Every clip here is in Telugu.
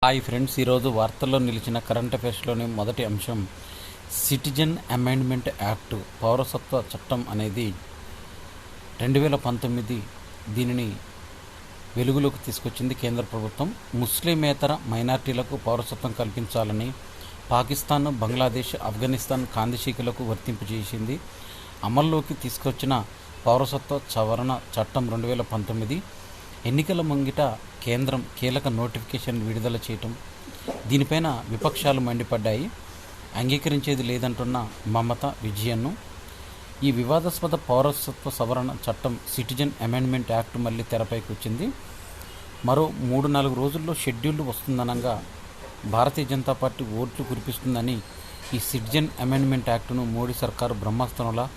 హాయ్ ఫ్రెండ్స్, ఈరోజు వార్తల్లో నిలిచిన కరెంట్ అఫైర్స్లోని మొదటి అంశం సిటిజన్ అమెండ్మెంట్ యాక్ట్ పౌరసత్వ చట్టం అనేది 2019 దీనిని వెలుగులోకి తీసుకొచ్చింది కేంద్ర ప్రభుత్వం. ముస్లిమేతర మైనార్టీలకు పౌరసత్వం కల్పించాలని పాకిస్తాన్, బంగ్లాదేశ్, ఆఫ్ఘనిస్తాన్ కాందిశీకులకు వర్తింపజేసింది. అమల్లోకి తీసుకొచ్చిన పౌరసత్వ సవరణ చట్టం 2019 ఎన్నికల ముంగిట కేంద్రం కీలక నోటిఫికేషన్ విడుదల చేయటం, దీనిపైన విపక్షాలు మండిపడ్డాయి. అంగీకరించేది లేదంటున్న మమతా విజయన్ను ఈ వివాదాస్పద పౌరసత్వ సవరణ చట్టం సిటిజన్ అమెండ్మెంట్ యాక్ట్ మళ్ళీ తెరపైకి వచ్చింది. మరో 3-4 రోజుల్లో షెడ్యూల్ వస్తుందనగా భారతీయ జనతా పార్టీ ఓట్లు కురిపిస్తుందని ఈ సిటిజన్ అమెండ్మెంట్ యాక్ట్ను మోడీ సర్కారు బ్రహ్మాస్త్రంలా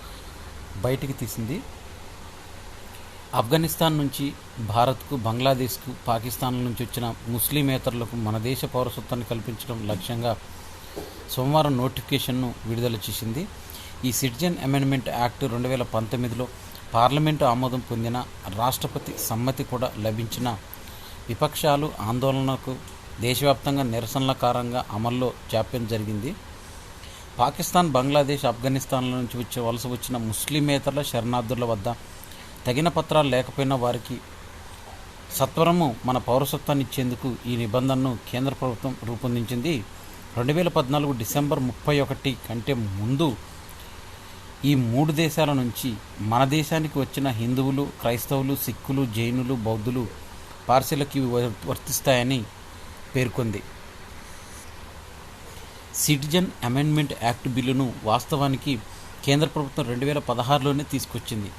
బయటికి తీసింది. ఆఫ్ఘనిస్తాన్ నుంచి భారత్కు, బంగ్లాదేశ్కు, పాకిస్తాన్ నుంచి వచ్చిన ముస్లిమేతరులకు మన దేశ పౌరసత్వాన్ని కల్పించడం లక్ష్యంగా సోమవారం నోటిఫికేషన్ను విడుదల చేసింది. ఈ సిటిజన్ అమెండ్మెంట్ యాక్ట్ 2019లో పార్లమెంటు ఆమోదం పొందిన, రాష్ట్రపతి సమ్మతి కూడా లభించిన విపక్షాలు ఆందోళనకు దేశవ్యాప్తంగా నిరసనల కారణంగా అమల్లో జాప్యం జరిగింది. పాకిస్తాన్, బంగ్లాదేశ్, ఆఫ్ఘనిస్తాన్ల నుంచి వలస వచ్చిన ముస్లిమేతరుల శరణార్థుల వద్ద తగిన పత్రాలు లేకపోయినా వారికి సత్వరము మన పౌరసత్వాన్ని ఇచ్చేందుకు ఈ నిబంధనను కేంద్ర ప్రభుత్వం రూపొందించింది. 2014 డిసెంబర్ 31 కంటే ముందు ఈ 3 దేశాల నుంచి మన దేశానికి వచ్చిన హిందువులు, క్రైస్తవులు, సిక్కులు, జైనులు, బౌద్ధులు, పార్సీలకు ఇవి వర్తిస్తాయని పేర్కొంది. సిటిజన్ అమెండ్మెంట్ యాక్ట్ బిల్లును వాస్తవానికి కేంద్ర ప్రభుత్వం 2016లోనే తీసుకొచ్చింది.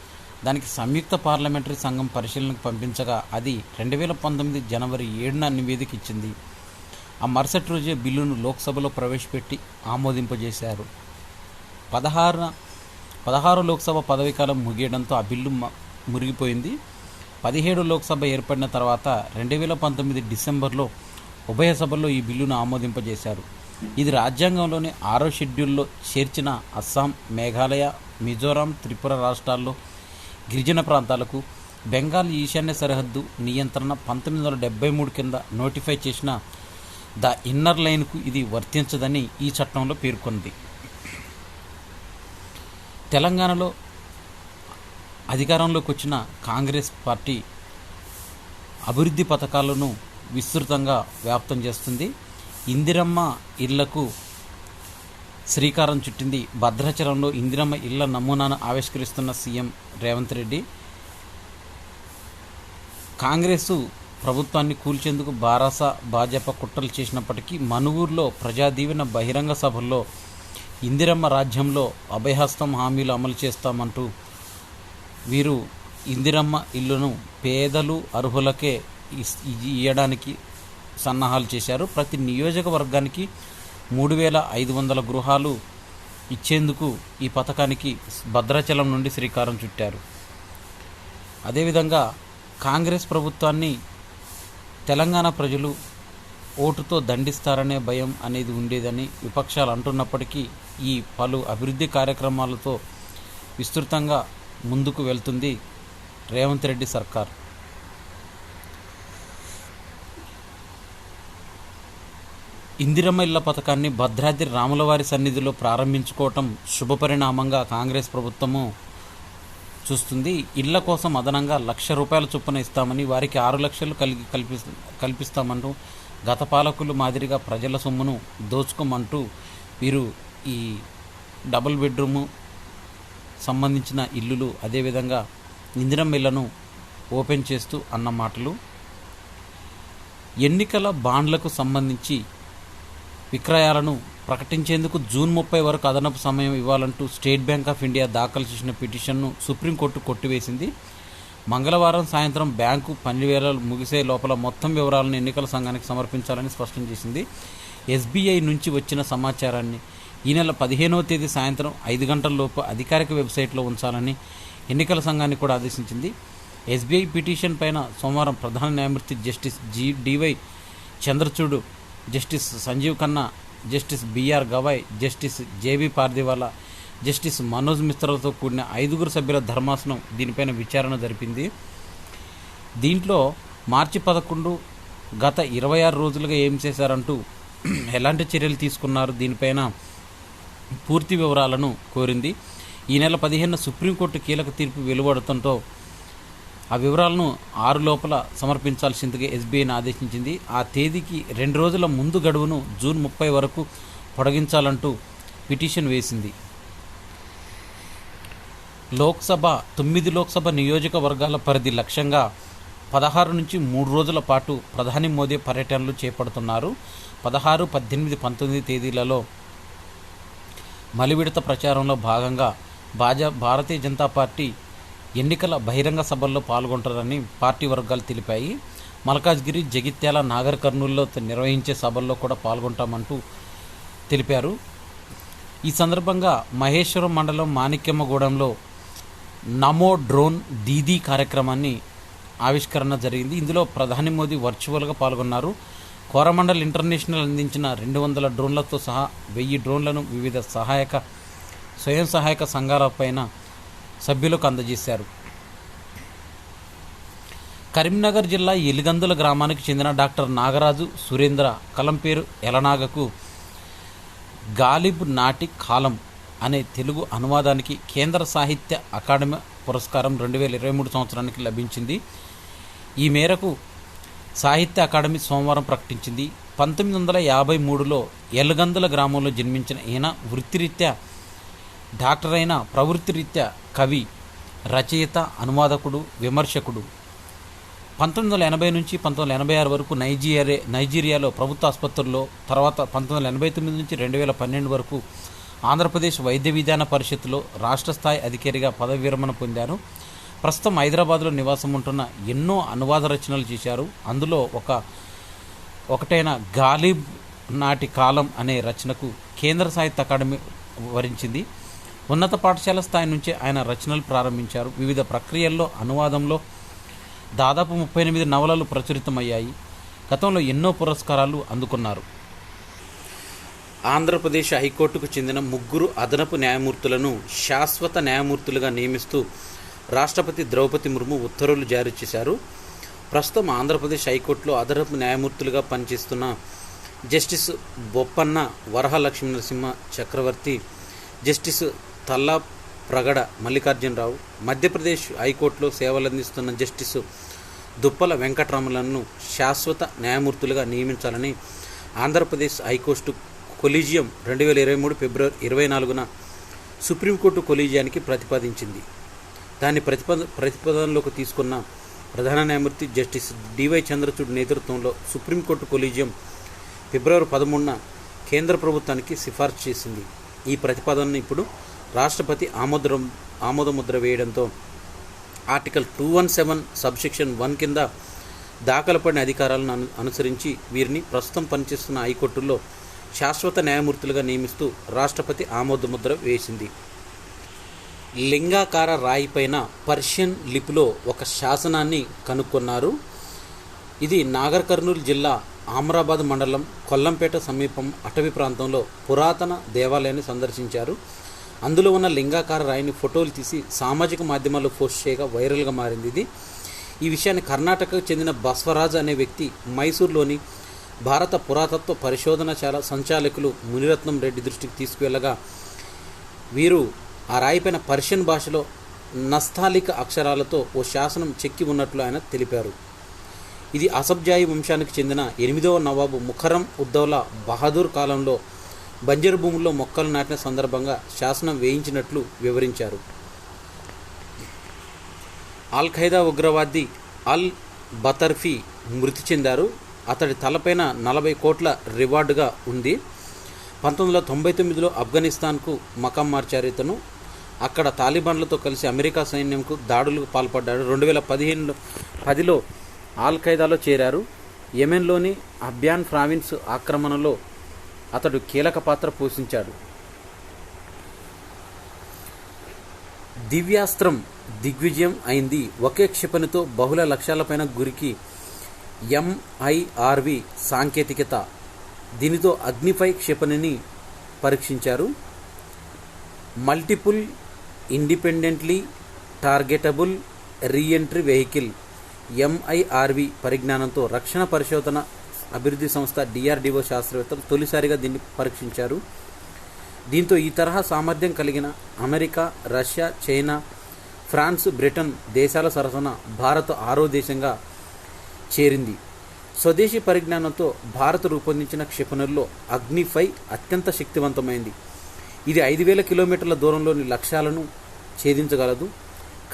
దానికి సంయుక్త పార్లమెంటరీ సంఘం పరిశీలనకు పంపించగా అది 2019 జనవరి 7న నివేదిక ఇచ్చింది. ఆ మరుసటి రోజే బిల్లును లోక్సభలో ప్రవేశపెట్టి ఆమోదింపజేశారు. 16 లోక్సభ పదవీకాలం ముగియడంతో ఆ బిల్లు మురిగిపోయింది. 17 లోక్సభ ఏర్పడిన తర్వాత 2019 డిసెంబర్లో ఉభయ సభల్లో ఈ బిల్లును ఆమోదింపజేశారు. ఇది రాజ్యాంగంలోని 6వ షెడ్యూల్లో చేర్చిన అస్సాం, మేఘాలయ, మిజోరాం, త్రిపుర రాష్ట్రాల్లో గిరిజన ప్రాంతాలకు బెంగాల్ ఈశాన్య సరిహద్దు నియంత్రణ 1973 కింద నోటిఫై చేసిన ద ఇన్నర్ లైన్కు ఇది వర్తించదని ఈ చట్టంలో పేర్కొంది. తెలంగాణలో అధికారంలోకి వచ్చిన కాంగ్రెస్ పార్టీ అభివృద్ధి పథకాలను విస్తృతంగా వ్యాప్తం చేస్తుంది. ఇందిరమ్మ ఇళ్లకు శ్రీకారం చుట్టింది. భద్రాచలంలో ఇందిరమ్మ ఇళ్ల నమూనాను ఆవిష్కరిస్తున్న సీఎం రేవంత్ రెడ్డి. కాంగ్రెస్ ప్రభుత్వాన్ని కూల్చేందుకు భాజపా కుట్రలు చేసినప్పటికీ మనుగూరులో ప్రజాదీవెన బహిరంగ సభల్లో ఇందిరమ్మ రాజ్యంలో అభయహస్తం హామీలు అమలు చేస్తామంటూ వీరు ఇందిరమ్మ ఇల్లును పేదలు, అర్హులకే ఇవ్వడానికి సన్నాహాలు చేశారు. ప్రతి నియోజకవర్గానికి 3500 గృహాలు ఇచ్చేందుకు ఈ పథకానికి భద్రాచలం నుండి శ్రీకారం చుట్టారు. అదేవిధంగా కాంగ్రెస్ ప్రభుత్వాన్ని తెలంగాణ ప్రజలు ఓటుతో దండిస్తారనే భయం అనేది ఉండేదని విపక్షాలు అంటున్నప్పటికీ ఈ పలు అభివృద్ధి కార్యక్రమాలతో విస్తృతంగా ముందుకు వెళ్తుంది రేవంత్ రెడ్డి సర్కార్. ఇందిరమ్మ ఇళ్ల పథకాన్ని భద్రాద్రి రాములవారి సన్నిధిలో ప్రారంభించుకోవటం శుభపరిణామంగా కాంగ్రెస్ ప్రభుత్వము చూస్తుంది. ఇళ్ల కోసం అదనంగా ₹1,00,000 చొప్పున ఇస్తామని, వారికి 6 లక్షలు కల్పిస్తామంటూ గత పాలకులు మాదిరిగా ప్రజల సొమ్మును దోచుకోమంటూ వీరు ఈ డబుల్ బెడ్రూము సంబంధించిన ఇల్లులు, అదేవిధంగా ఇందిరమ్మ ఇళ్లను ఓపెన్ చేస్తూ అన్న మాటలు. ఎన్నికల బాండ్లకు సంబంధించి విక్రయాలను ప్రకటించేందుకు జూన్ 30 వరకు అదనపు సమయం ఇవ్వాలంటూ స్టేట్ బ్యాంక్ ఆఫ్ ఇండియా దాఖలు చేసిన పిటిషన్ను సుప్రీంకోర్టు కొట్టివేసింది. మంగళవారం సాయంత్రం బ్యాంకు పనివేళలు ముగిసే లోపల మొత్తం వివరాలను ఎన్నికల సంఘానికి సమర్పించాలని స్పష్టం చేసింది. ఎస్బీఐ నుంచి వచ్చిన సమాచారాన్ని ఈ నెల 15వ తేదీ సాయంత్రం 5 గంటలలోపు అధికారిక వెబ్సైట్లో ఉంచాలని ఎన్నికల సంఘాన్ని కూడా ఆదేశించింది. ఎస్బీఐ పిటిషన్ పైన సోమవారం ప్రధాన న్యాయమూర్తి justice DY Chandrachud, justice Sanjiv Khanna, justice BR Gavai, justice JB Pardiwala, justice Manoj మిశ్రాలతో కూడిన 5 సభ్యుల ధర్మాసనం దీనిపైన విచారణ జరిపింది. దీంట్లో మార్చి 11, గత 26 రోజులుగా ఏం చేశారంటూ ఎలాంటి చర్యలు తీసుకున్నారు, దీనిపైన పూర్తి వివరాలను కోరింది. ఈ నెల 15 సుప్రీంకోర్టు కీలక తీర్పు వెలువడటంతో ఆ వివరాలను 6 లోపల సమర్పించాల్సిందిగా ఎస్బీఐని ఆదేశించింది. ఆ తేదీకి 2 రోజుల ముందు గడువును జూన్ 30 వరకు పొడిగించాలంటూ పిటిషన్ వేసింది. 9 లోక్సభ నియోజకవర్గాల పరిధి లక్ష్యంగా 16 నుంచి 3 రోజుల పాటు ప్రధాని మోదీ పర్యటనలు చేపడుతున్నారు. 16, 18, 19 తేదీలలో మలివిడత ప్రచారంలో భాగంగా భారతీయ జనతా పార్టీ ఎన్నికల బహిరంగ సభల్లో పాల్గొంటారని పార్టీ వర్గాలు తెలిపాయి. మల్కాజ్గిరి, జగిత్యాల, నాగర్ కర్నూలులో నిర్వహించే సభల్లో కూడా పాల్గొంటామంటూ తెలిపారు. ఈ సందర్భంగా మహేశ్వరం మండలం మాణిక్యమ్మగూడెంలో నమో డ్రోన్ దీదీ కార్యక్రమాన్ని ఆవిష్కరణ జరిగింది. ఇందులో ప్రధాని మోదీ వర్చువల్గా పాల్గొన్నారు. కోరమండల్ ఇంటర్నేషనల్ అందించిన 200 డ్రోన్లతో సహా 1000 డ్రోన్లను వివిధ స్వయం సహాయక సంఘాలపైన సభ్యులకు అందజేశారు. కరీంనగర్ జిల్లా ఎలిగందుల గ్రామానికి చెందిన డాక్టర్ నాగరాజు సురేంద్ర కలంపేరు ఎలనాగకు గాలిబ్ నాటి కాలం అనే తెలుగు అనువాదానికి కేంద్ర సాహిత్య అకాడమీ పురస్కారం 2023 సంవత్సరానికి లభించింది. ఈ మేరకు సాహిత్య అకాడమీ సోమవారం ప్రకటించింది. 1953లో ఎలగందుల గ్రామంలో జన్మించిన ఈయన వృత్తిరీత్యా డాక్టర్ అయిన ప్రవృత్తిరీత్యా కవి, రచయిత, అనువాదకుడు, విమర్శకుడు. 1980 నుంచి 1986 వరకు నైజీరియాలో ప్రభుత్వ ఆసుపత్రుల్లో, తర్వాత 1989 నుంచి 2012 వరకు ఆంధ్రప్రదేశ్ వైద్య విధాన పరిషత్తులో రాష్ట్ర స్థాయి అధికారిగా పదవి విరమణ పొందారు. ప్రస్తుతం హైదరాబాద్లో నివాసం ఉంటున్న ఎన్నో అనువాద రచనలు చేశారు. అందులో ఒకటైన గాలిబ్ నాటి కాలం అనే రచనకు కేంద్ర సాహిత్య అకాడమీ వరించింది. ఉన్నత పాఠశాల స్థాయి నుంచే ఆయన రచనలు ప్రారంభించారు. వివిధ ప్రక్రియల్లో అనువాదంలో దాదాపు 38 నవలలు ప్రచురితమయ్యాయి. గతంలో ఎన్నో పురస్కారాలు అందుకున్నారు. ఆంధ్రప్రదేశ్ హైకోర్టుకు చెందిన 3 అదనపు న్యాయమూర్తులను శాశ్వత న్యాయమూర్తులుగా నియమిస్తూ రాష్ట్రపతి ద్రౌపది ముర్ము ఉత్తర్వులు జారీ చేశారు. ప్రస్తుతం ఆంధ్రప్రదేశ్ హైకోర్టులో అదనపు న్యాయమూర్తులుగా పనిచేస్తున్న జస్టిస్ బొప్పన్న వరహలక్ష్మీ నరసింహ చక్రవర్తి, జస్టిస్ తల్లా ప్రగడ మల్లికార్జునరావు, మధ్యప్రదేశ్ హైకోర్టులో సేవలందిస్తున్న జస్టిస్ దుప్పల వెంకటరమణలను శాశ్వత న్యాయమూర్తులుగా నియమించాలని ఆంధ్రప్రదేశ్ హైకోర్టు కొలీజియం 2023 ఫిబ్రవరి 24న సుప్రీంకోర్టు కొలీజియానికి ప్రతిపాదించింది. దాన్ని ప్రతిపాదనలోకి తీసుకున్న ప్రధాన న్యాయమూర్తి జస్టిస్ డివై చంద్రచూడ్ నేతృత్వంలో సుప్రీంకోర్టు కొలీజియం ఫిబ్రవరి 13న కేంద్ర ప్రభుత్వానికి సిఫార్సు చేసింది. ఈ ప్రతిపాదనను ఇప్పుడు రాష్ట్రపతి ఆమోదముద్ర వేయడంతో ఆర్టికల్ 217 సబ్సెక్షన్ 1 కింద దాఖలు పడిన అధికారాలను అనుసరించి వీరిని ప్రస్తుతం పనిచేస్తున్న హైకోర్టుల్లో శాశ్వత న్యాయమూర్తులుగా నియమిస్తూ రాష్ట్రపతి ఆమోదముద్ర వేసింది. లింగాకార రాయిపైన పర్షియన్ లిపిలో ఒక శాసనాన్ని కనుక్కున్నారు. ఇది నాగర్ కర్నూలు జిల్లా ఆమ్రాబాద్ మండలం కొల్లంపేట సమీపం అటవీ ప్రాంతంలో పురాతన దేవాలయాన్ని సందర్శించారు. అందులో ఉన్న లింగాకార రాయిని ఫోటోలు తీసి సామాజిక మాధ్యమాల్లో పోస్ట్ చేయగా వైరల్గా మారింది. ఈ విషయాన్ని కర్ణాటకకు చెందిన బస్వరాజ్ అనే వ్యక్తి మైసూర్లోని భారత పురాతత్వ పరిశోధనశాల సంచాలకులు మునిరత్నం రెడ్డి దృష్టికి తీసుకువెళ్ళగా వీరు ఆ రాయిపైన పర్షియన్ భాషలో నస్తాలిక అక్షరాలతో ఓ శాసనం చెక్కి ఉన్నట్లు ఆయన తెలిపారు. ఇది అసబ్జాయి వంశానికి చెందిన 8వ నవాబు ముఖరం ఉద్దౌలా బహదూర్ కాలంలో బంజరు భూముల్లో మొక్కలు నాటిన సందర్భంగా శాసనం వేయించినట్లు వివరించారు. అల్ ఖైదా ఉగ్రవాది అల్ బతర్ఫీ మృతి చెందారు. అతడి తలపైన 40 కోట్ల రివార్డుగా ఉంది. 1999లో ఆఫ్ఘనిస్తాన్కు మకాం మార్చారు ఇతను. అక్కడ తాలిబాన్లతో కలిసి అమెరికా సైన్యంకు దాడులకు పాల్పడ్డాడు. 2010లో ఆల్ ఖైదాలో చేరారు. యెమెన్లోని అబ్యాన్ ప్రావిన్స్ ఆక్రమణలో అతడు కీలక పాత్ర పోషించాడు. దివ్యాస్త్రం దిగ్విజయం అయింది. ఒకే క్షిపణితో బహుళ లక్ష్యాలపైన గురికి MIRV సాంకేతికత. దీనితో అగ్నిపై క్షిపణిని పరీక్షించారు. Multiple independently targetable reentry vehicle. MIRV పరిజ్ఞానంతో రక్షణ పరిశోధన అభివృద్ధి సంస్థ డిఆర్డిఓ శాస్త్రవేత్తలు తొలిసారిగా దీన్ని పరీక్షించారు. దీంతో ఈ తరహా సామర్థ్యం కలిగిన America, Russia, China, France, Britain దేశాల సరసన భారత్ 6వ దేశంగా చేరింది. స్వదేశీ పరిజ్ఞానంతో భారత్ రూపొందించిన క్షిపణుల్లో అగ్ని-5 అత్యంత శక్తివంతమైంది. ఇది 5,000 కిలోమీటర్ల దూరంలోని లక్ష్యాలను ఛేదించగలదు.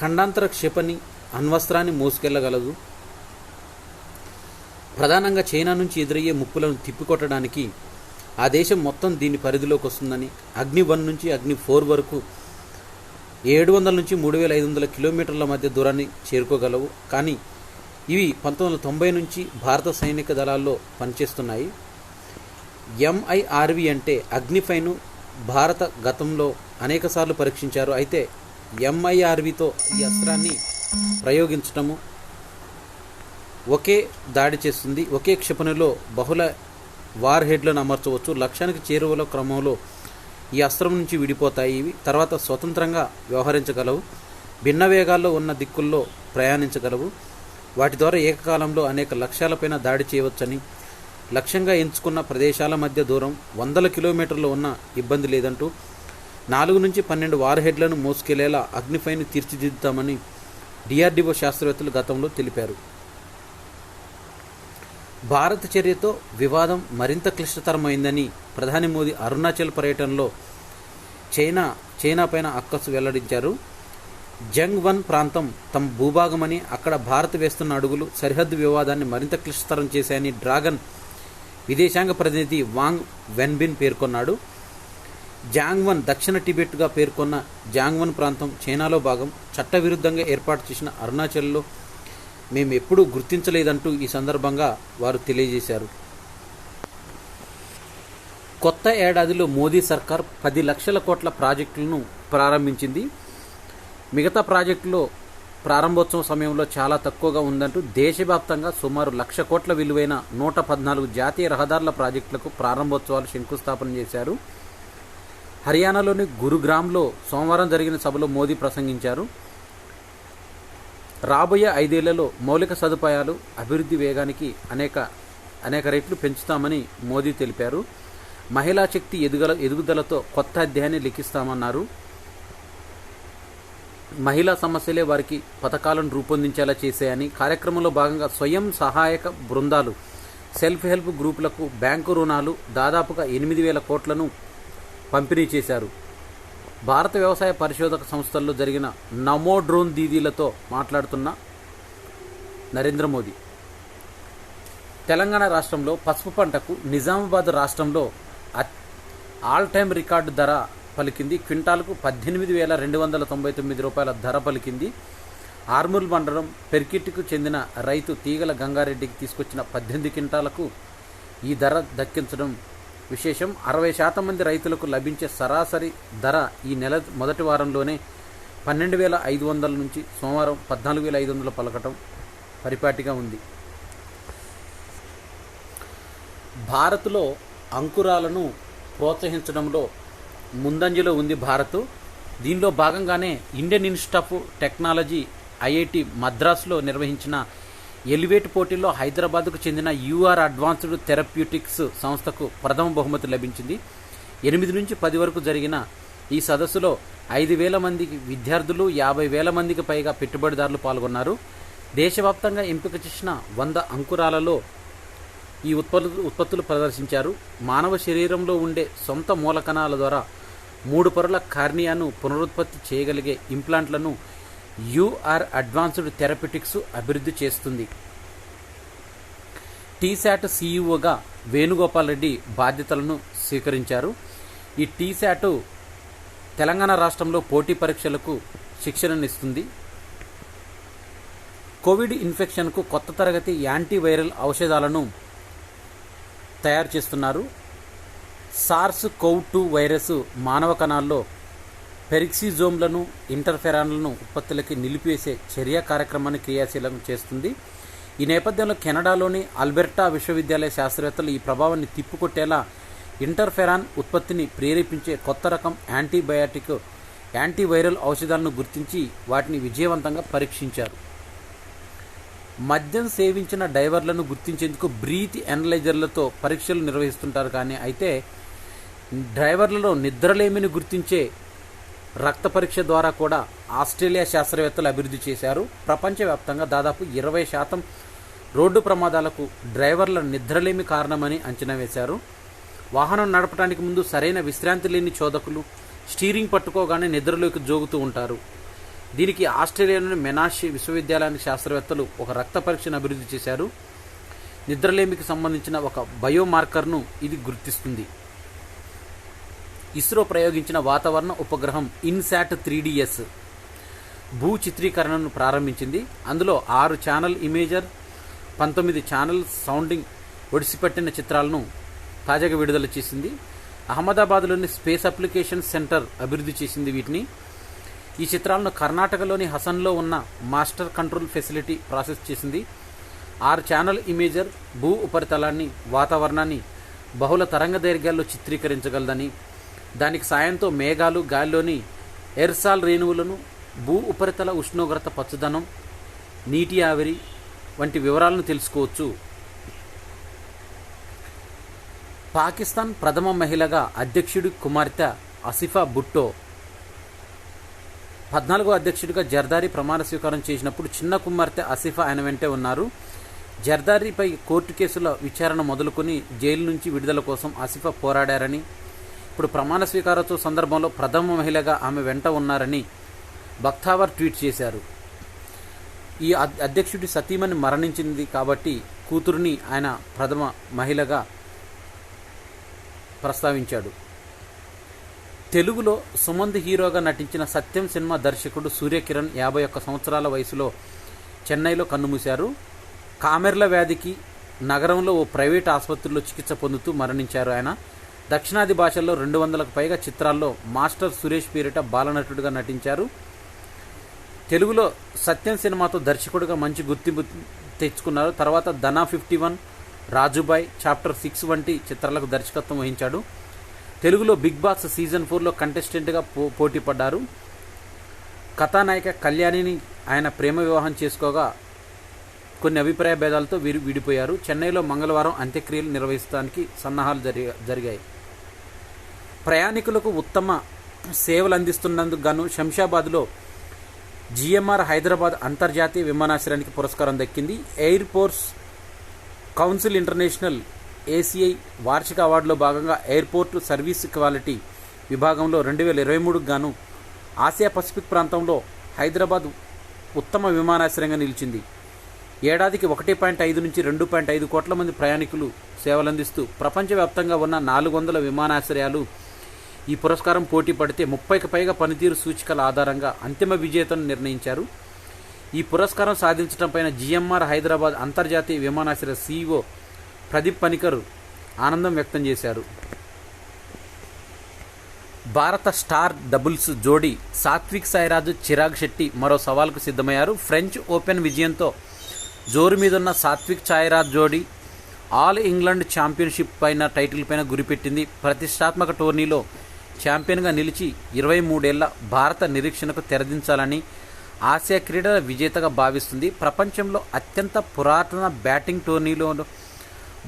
ఖండాంతర క్షిపణి అణ్వస్త్రాన్ని మోసుకెళ్లగలదు. ప్రధానంగా చైనా నుంచి ఎదురయ్యే ముప్పులను తిప్పికొట్టడానికి ఆ దేశం మొత్తం దీని పరిధిలోకి వస్తుందని, అగ్ని-1 నుంచి అగ్ని-4 వరకు 700 నుంచి 3,500 కిలోమీటర్ల మధ్య దూరాన్ని చేరుకోగలవు. కానీ ఇవి 1990 నుంచి భారత సైనిక దళాల్లో పనిచేస్తున్నాయి. ఎంఐఆర్వి అంటే అగ్ని-5ను భారత గతంలో అనేకసార్లు పరీక్షించారు. అయితే ఎంఐఆర్వితో ఈ అస్త్రాన్ని ప్రయోగించటము ఒకే దాడి చేస్తుంది. ఒకే క్షిపణిలో బహుళ వార్ హెడ్లను అమర్చవచ్చు. లక్ష్యానికి చేరువలో క్రమంలో ఈ అస్త్రం నుంచి విడిపోతాయి. ఇవి తర్వాత స్వతంత్రంగా వ్యవహరించగలవు. భిన్న వేగాల్లో ఉన్న దిక్కుల్లో ప్రయాణించగలవు. వాటి ద్వారా ఏకకాలంలో అనేక లక్ష్యాలపైన దాడి చేయవచ్చని, లక్ష్యంగా ఎంచుకున్న ప్రదేశాల మధ్య దూరం 100 కిలోమీటర్లు ఉన్న ఇబ్బంది లేదంటూ 4 నుంచి 12 వార్ హెడ్లను మోసుకెళ్లేలా అగ్ని-5ను తీర్చిదిద్దుతామని డిఆర్డిఓ శాస్త్రవేత్తలు గతంలో తెలిపారు. భారత్ చర్యతో వివాదం మరింత క్లిష్టతరమైందని ప్రధాని మోదీ అరుణాచల్ పర్యటనలో చైనా పైన అక్కసు వెల్లడించారు. జంగ్-1 ప్రాంతం తమ భూభాగమని, అక్కడ భారత్ వేస్తున్న అడుగులు సరిహద్దు వివాదాన్ని మరింత క్లిష్టతరం చేశాయని డ్రాగన్ విదేశాంగ ప్రతినిధి వాంగ్ వెన్బిన్ పేర్కొన్నాడు. జాంగ్-1 దక్షిణ టిబెట్గా పేర్కొన్న జాంగ్-1 ప్రాంతం చైనాలో భాగం. చట్టవిరుద్ధంగా ఏర్పాటు చేసిన అరుణాచల్లో మేము ఎప్పుడూ గుర్తించలేదంటూ ఈ సందర్భంగా వారు తెలియజేశారు. కొత్త ఏడాదిలో మోదీ సర్కార్ 10 లక్షల కోట్ల ప్రాజెక్టులను ప్రారంభించింది. మిగతా ప్రాజెక్టులో ప్రారంభోత్సవం సమయంలో చాలా తక్కువగా ఉందంటూ దేశవ్యాప్తంగా సుమారు 1,00,000 కోట్ల విలువైన 114 జాతీయ రహదారుల ప్రాజెక్టులకు ప్రారంభోత్సవాలు శంకుస్థాపన చేశారు. హర్యానాలోని గురుగ్రామ్లో సోమవారం జరిగిన సభలో మోదీ ప్రసంగించారు. రాబోయే 5 ఏళ్లలో మౌలిక సదుపాయాలు అభివృద్ధి వేగానికి అనేక రెట్లు పెంచుతామని మోదీ తెలిపారు. మహిళా శక్తి ఎదుగుదలతో కొత్త అధ్యాయాన్ని లిఖిస్తామన్నారు. మహిళా సమస్యలే వారికి పథకాలను రూపొందించేలా చేశాయని, కార్యక్రమంలో భాగంగా స్వయం సహాయక బృందాలు, సెల్ఫ్ హెల్ప్ గ్రూపులకు బ్యాంకు రుణాలు దాదాపుగా 8,000 కోట్లను పంపిణీ చేశారు. భారత వ్యవసాయ పరిశోధక సంస్థల్లో జరిగిన నమో డ్రోన్ దీదీలతో మాట్లాడుతున్న నరేంద్ర మోదీ, తెలంగాణ రాష్ట్రంలో పసుపు పంటకు నిజామాబాద్ రాష్ట్రంలో ఆల్ టైమ్ రికార్డు ధర పలికింది. క్వింటాల్కు 18,299 రూపాయల ధర పలికింది. ఆర్మూర్ మండలం పెర్కిట్కు చెందిన రైతు తీగల గంగారెడ్డికి తీసుకొచ్చిన 18 క్వింటాలకు ఈ ధర దక్కించడం విశేషం. 60% మంది రైతులకు లభించే సరాసరి ధర ఈ నెల మొదటి వారంలోనే 12,500 నుంచి సోమవారం 14,500 పలకటం పరిపాటిగా ఉంది. భారత్లో అంకురాలను ప్రోత్సహించడంలో ముందంజలో ఉంది భారత్. దీనిలో భాగంగానే Indian institute of technology IIT మద్రాసులో నిర్వహించిన ఎలివేట్ పోటీల్లో హైదరాబాద్కు చెందిన యూఆర్ అడ్వాన్స్డ్ థెరప్యూటిక్స్ సంస్థకు ప్రథమ బహుమతి లభించింది. 8 నుంచి 10 వరకు జరిగిన ఈ సదస్సులో 5,000 మందికి విద్యార్థులు, 50,000 మందికి పైగా పెట్టుబడిదారులు పాల్గొన్నారు. దేశవ్యాప్తంగా ఎంపిక చేసిన 100 అంకురాలలో ఈ ఉత్పత్తులు ప్రదర్శించారు. మానవ శరీరంలో ఉండే సొంత మూలకణాల ద్వారా 3 పొరల కార్నియాను పునరుత్పత్తి చేయగలిగే ఇంప్లాంట్లను యూఆర్ అడ్వాన్స్డ్ థెరప్యూటిక్స్ అభివృద్ధి చేస్తుంది. టీశాట్ సీఈఓగా వేణుగోపాల్ రెడ్డి బాధ్యతలను స్వీకరించారు. ఈ టీశాట్ తెలంగాణ రాష్ట్రంలో పోటీ పరీక్షలకు శిక్షణనిస్తుంది. కోవిడ్ ఇన్ఫెక్షన్కు కొత్త తరగతి యాంటీవైరల్ ఔషధాలను తయారు చేస్తున్నారు. SARS-CoV-2 వైరస్ మానవ కణాల్లో పెరిక్సిజోమ్లను, ఇంటర్ఫెరాన్లను ఉత్పత్తులకి నిలిపివేసే చర్య కార్యక్రమాన్ని క్రియాశీలం చేస్తుంది. ఈ నేపథ్యంలో కెనడాలోని ఆల్బెర్టా విశ్వవిద్యాలయ శాస్త్రవేత్తలు ఈ ప్రభావాన్ని తిప్పికొట్టేలా ఇంటర్ఫెరాన్ ఉత్పత్తిని ప్రేరేపించే కొత్త రకం యాంటీవైరల్ ఔషధాలను గుర్తించి వాటిని విజయవంతంగా పరీక్షించారు. మద్యం సేవించిన డ్రైవర్లను గుర్తించేందుకు బ్రీత్ ఎనలైజర్లతో పరీక్షలు నిర్వహిస్తుంటారు. కానీ అయితే డ్రైవర్లలో నిద్రలేమిని గుర్తించే రక్త పరీక్ష ద్వారా కూడా ఆస్ట్రేలియా శాస్త్రవేత్తలు అభివృద్ధి చేశారు. ప్రపంచవ్యాప్తంగా దాదాపు 20% రోడ్డు ప్రమాదాలకు డ్రైవర్ల నిద్రలేమి కారణమని అంచనా వేశారు. వాహనం నడపడానికి ముందు సరైన విశ్రాంతి లేని చోదకులు స్టీరింగ్ పట్టుకోగానే నిద్రలోకి జోగుతూ ఉంటారు. దీనికి ఆస్ట్రేలియాలోని మెనాష్ విశ్వవిద్యాలయానికి శాస్త్రవేత్తలు ఒక రక్త పరీక్షను అభివృద్ధి చేశారు. నిద్రలేమికి సంబంధించిన ఒక బయోమార్కర్ను ఇది గుర్తిస్తుంది. ఇస్రో ప్రయోగించిన వాతావరణ ఉపగ్రహం ఇన్సాట్ 3DS భూ చిత్రీకరణను ప్రారంభించింది. అందులో 6 ఛానల్ ఇమేజర్, 19 ఛానల్ సౌండింగ్ ఒడిసిపెట్టిన చిత్రాలను తాజాగా విడుదల చేసింది. అహ్మదాబాద్లోని స్పేస్ అప్లికేషన్ సెంటర్ అభివృద్ధి చేసింది వీటిని. ఈ చిత్రాలను కర్ణాటకలోని హసన్లో ఉన్న మాస్టర్ కంట్రోల్ ఫెసిలిటీ ప్రాసెస్ చేసింది. 6 ఛానల్ ఇమేజర్ భూ ఉపరితలాన్ని, వాతావరణాన్ని బహుళ తరంగ దైర్ఘ్యాల్లో చిత్రీకరించగలదని, దానికి సాయంతో మేఘాలు, గాలిలోని ఎర్సాల్ రేణువులను, భూ ఉపరితల ఉష్ణోగ్రత, పచ్చదనం, నీటి ఆవిరి వంటి వివరాలను తెలుసుకోవచ్చు. పాకిస్తాన్ ప్రథమ మహిళగా అధ్యక్షుడి కుమార్తె ఆసిఫా భుట్టో 14వ అధ్యక్షుడిగా జర్దారీ ప్రమాణ స్వీకారం చేసినప్పుడు చిన్న కుమార్తె ఆసిఫా ఆయన వెంటే ఉన్నారు. జర్దారీపై కోర్టు కేసుల విచారణ మొదలుకొని జైలు నుంచి విడుదల కోసం ఆసిఫా పోరాడారని, ఇప్పుడు ప్రమాణ స్వీకారోత్సవ సందర్భంలో ప్రథమ మహిళగా ఆమె వెంట ఉన్నారని బక్తావర్ ట్వీట్ చేశారు. ఈ అధ్యక్షుడి సతీమణి మరణించింది కాబట్టి కూతురుని ఆయన ప్రథమ మహిళగా ప్రస్తావించాడు. తెలుగులో సుమంత్ హీరోగా నటించిన సత్యం సినిమా దర్శకుడు సూర్యకిరణ్ 51 సంవత్సరాల వయసులో చెన్నైలో కన్నుమూశారు. కామెర్ల వ్యాధికి నగరంలో ఓ ప్రైవేట్ ఆసుపత్రిలో చికిత్స పొందుతూ మరణించారు. ఆయన దక్షిణాది భాషల్లో 200లకు పైగా చిత్రాల్లో మాస్టర్ సురేష్ పేరిట బాలనటుడిగా నటించారు. తెలుగులో సత్యం సినిమాతో దర్శకుడిగా మంచి గుర్తింపు తెచ్చుకున్నారు. తర్వాత ధనా 51, రాజుబాయ్, చాప్టర్ 6 వంటి చిత్రాలకు దర్శకత్వం వహించాడు. తెలుగులో బిగ్ బాస్ సీజన్ 4లో కంటెస్టెంట్గా పోటీ పడ్డారు. కథానాయిక కళ్యాణిని ఆయన ప్రేమ వివాహం చేసుకోగా కొన్ని అభిప్రాయ భేదాలతో విడిపోయారు. చెన్నైలో మంగళవారం అంత్యక్రియలు నిర్వహించడానికి సన్నాహాలు జరిగాయి. ప్రయాణికులకు ఉత్తమ సేవలు అందిస్తున్నందుకు గాను శంషాబాద్లో జిఎంఆర్ హైదరాబాద్ అంతర్జాతీయ విమానాశ్రయానికి పురస్కారం దక్కింది. ఎయిర్పోర్ట్స్ కౌన్సిల్ ఇంటర్నేషనల్ ACI వార్షిక అవార్డులో భాగంగా ఎయిర్పోర్ట్ సర్వీస్ క్వాలిటీ విభాగంలో 2023కు గాను ఆసియా పసిఫిక్ ప్రాంతంలో హైదరాబాద్ ఉత్తమ విమానాశ్రయంగా నిలిచింది. ఏడాదికి 1.5 నుంచి 2.5 కోట్ల మంది ప్రయాణికులు సేవలందిస్తూ ప్రపంచవ్యాప్తంగా ఉన్న 400 విమానాశ్రయాలు ఈ పురస్కారం పోటీ పడితే 30కి పైగా పనితీరు సూచికల ఆధారంగా అంతిమ విజేతను నిర్ణయించారు. ఈ పురస్కారం సాధించడంపైన జిఎంఆర్ హైదరాబాద్ అంతర్జాతీయ విమానాశ్రయ CEO ప్రదీప్ పనికర్ ఆనందం వ్యక్తం చేశారు. భారత స్టార్ డబుల్స్ జోడీ సాత్విక్ సాయిరాజ్, చిరాగ్ శెట్టి మరో సవాల్కు సిద్ధమయ్యారు. ఫ్రెంచ్ ఓపెన్ విజయంతో జోరు మీదున్న సాత్విక్ సాయిరాజ్ జోడీ ఆల్ ఇంగ్లాండ్ ఛాంపియన్షిప్ పైన టైటిల్ పైన గురిపెట్టింది. ప్రతిష్టాత్మక టోర్నీలో ఛాంపియన్గా నిలిచి 23 ఏళ్ల భారత నిరీక్షణకు తెరదించాలని ఆసియా క్రీడల విజేతగా భావిస్తుంది. ప్రపంచంలో అత్యంత పురాతన బ్యాటింగ్ టోర్నీలో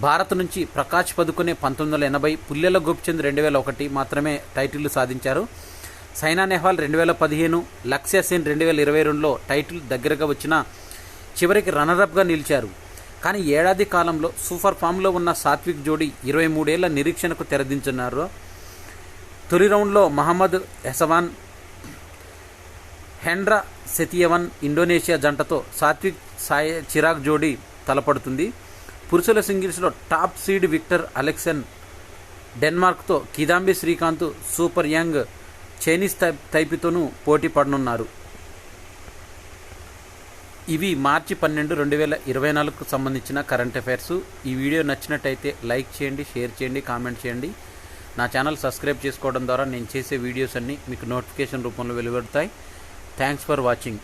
భారత్ నుంచి ప్రకాష్ పదుకొనే 1980, పుల్లెల గోపిచంద్ 2001 మాత్రమే టైటిల్ సాధించారు. సైనా నెహ్వాల్ 2015, లక్ష్య సేన్ 2022లో టైటిల్ దగ్గరగా వచ్చినా చివరికి రన్నరప్గా నిలిచారు. కానీ ఏడాది కాలంలో సూపర్ ఫామ్లో ఉన్న సాత్విక్ జోడీ 23 ఏళ్ల నిరీక్షణకు తెరదించున్నారు. తొలి రౌండ్లో Mohammad Ahsan, Hendra Setiawan Indonesia జంటతో సాత్విక్ చిరాగ్ జోడీ తలపడుతుంది. పురుషుల సింగిల్స్లో టాప్ సీడ్ విక్టర్ అలెక్సన్ డెన్మార్క్తో, కిదాంబి శ్రీకాంత్ సూపర్ యంగ్ చైనీస్ తైపీతోనూ పోటీ పడనున్నారు. ఇవి మార్చి 12, 2024కు సంబంధించిన కరెంట్ అఫైర్స్. ఈ వీడియో నచ్చినట్టయితే లైక్ చేయండి, షేర్ చేయండి, కామెంట్ చేయండి. నా ఛానల్ సబ్స్క్రైబ్ చేసుకోవడం ద్వారా నేను చేసే వీడియోస్ అన్నీ మీకు నోటిఫికేషన్ రూపంలో వెలువడతాయి. Thanks for watching.